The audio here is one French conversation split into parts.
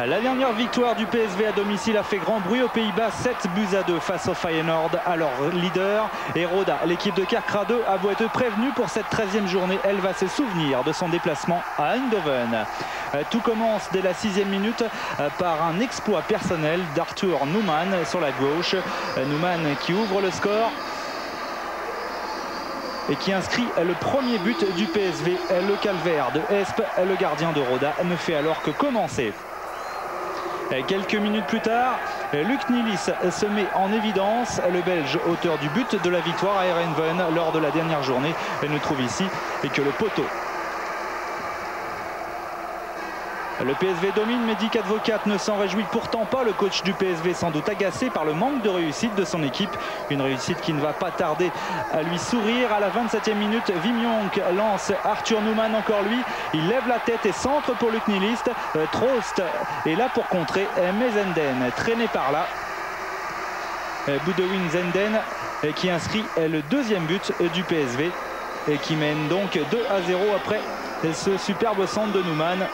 La dernière victoire du PSV à domicile a fait grand bruit aux Pays-Bas, 7-2 face au Feyenoord, à leur leader. Et Roda, l'équipe de Kerkrade, a beau être prévenue pour cette 13e journée, elle va se souvenir de son déplacement à Eindhoven. Tout commence dès la 6e minute par un exploit personnel d'Arthur Numan sur la gauche. Numan qui ouvre le score et qui inscrit le premier but du PSV. Le calvaire de Esp, le gardien de Roda, ne fait alors que commencer. Quelques minutes plus tard, Luc Nilis se met en évidence. Le Belge, auteur du but de la victoire à Eindhoven lors de la dernière journée, ne trouve ici que le poteau. Le PSV domine, mais Dick Advocaat ne s'en réjouit pourtant pas. Le coach du PSV sans doute agacé par le manque de réussite de son équipe. Une réussite qui ne va pas tarder à lui sourire. À la 27e minute, Wim Jonk lance Arthur Numan, encore lui. Il lève la tête et centre pour Luc Nilis. Troost est là pour contrer, mais Zenden traîné par là. Boudewijn Zenden qui inscrit le deuxième but du PSV et qui mène donc 2-0 après ce superbe centre de Numan.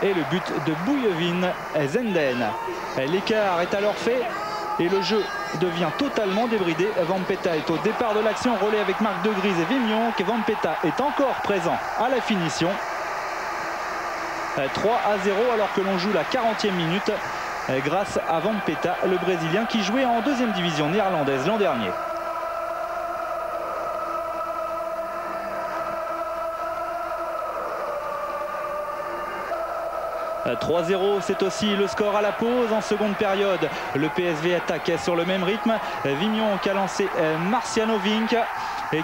Et le but de Boudewijn Zenden. L'écart est alors fait et le jeu devient totalement débridé. Vampeta est au départ de l'action, relais avec Marc De Gries et Wim Jonk. Vampeta est encore présent à la finition. 3-0 alors que l'on joue la 40e minute grâce à Vampeta, le Brésilien qui jouait en deuxième division néerlandaise l'an dernier. 3-0, c'est aussi le score à la pause. En seconde période, le PSV attaque sur le même rythme. Wim Jonk a lancé Marciano Vink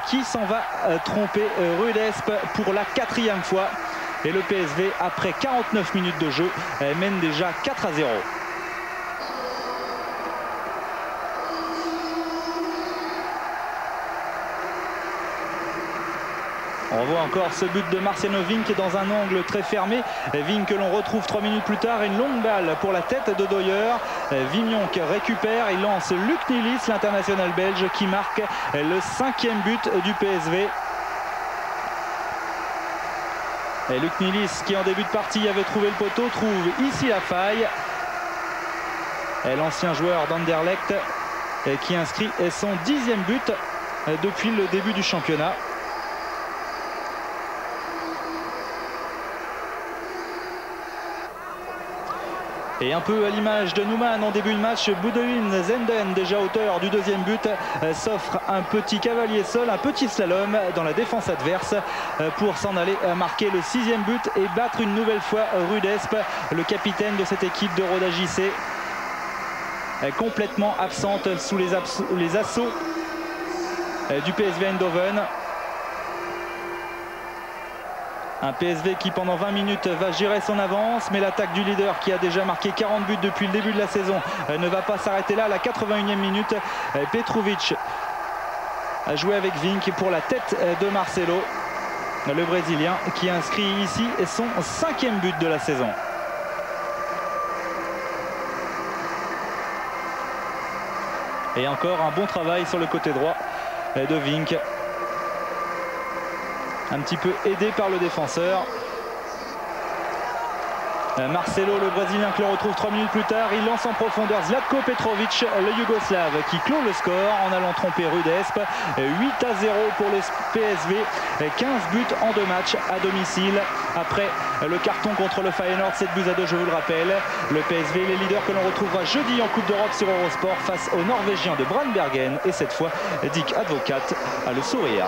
qui s'en va tromper Ruud Esp pour la 4e fois. Et le PSV, après 49 minutes de jeu, mène déjà 4-0. On voit encore ce but de Marciano Vink dans un angle très fermé. Vink que l'on retrouve 3 minutes plus tard. Une longue balle pour la tête de Doyer. Wim Jonk récupère. Il lance Luc Nilis, l'international belge, qui marque le 5e but du PSV. Et Luc Nilis, qui en début de partie avait trouvé le poteau, trouve ici la faille. L'ancien joueur d'Anderlecht qui inscrit son 10e but depuis le début du championnat. Et un peu à l'image de Numan en début de match, Boudewijn Zenden, déjà auteur du deuxième but, s'offre un petit cavalier seul, un petit slalom dans la défense adverse pour s'en aller marquer le 6e but et battre une nouvelle fois Ruud Esp, le capitaine de cette équipe de Roda JC, complètement absente sous les assauts du PSV Eindhoven. Un PSV qui pendant 20 minutes va gérer son avance, mais l'attaque du leader qui a déjà marqué 40 buts depuis le début de la saison ne va pas s'arrêter là. À la 81e minute, Petrovic a joué avec Vink pour la tête de Marcelo, le Brésilien, qui inscrit ici son 5e but de la saison. Et encore un bon travail sur le côté droit de Vink. Un petit peu aidé par le défenseur. Marcelo, le Brésilien, que l'on retrouve 3 minutes plus tard. Il lance en profondeur Zlatko Petrovic, le Yougoslave, qui clôt le score en allant tromper Ruud Esp. 8-0 pour le PSV. 15 buts en 2 matchs à domicile. Après le carton contre le Feyenoord, 7-2, je vous le rappelle. Le PSV, les leaders que l'on retrouvera jeudi en Coupe d'Europe sur Eurosport face aux Norvégiens de Brandbergen. Et cette fois, Dick Advocaat a le sourire.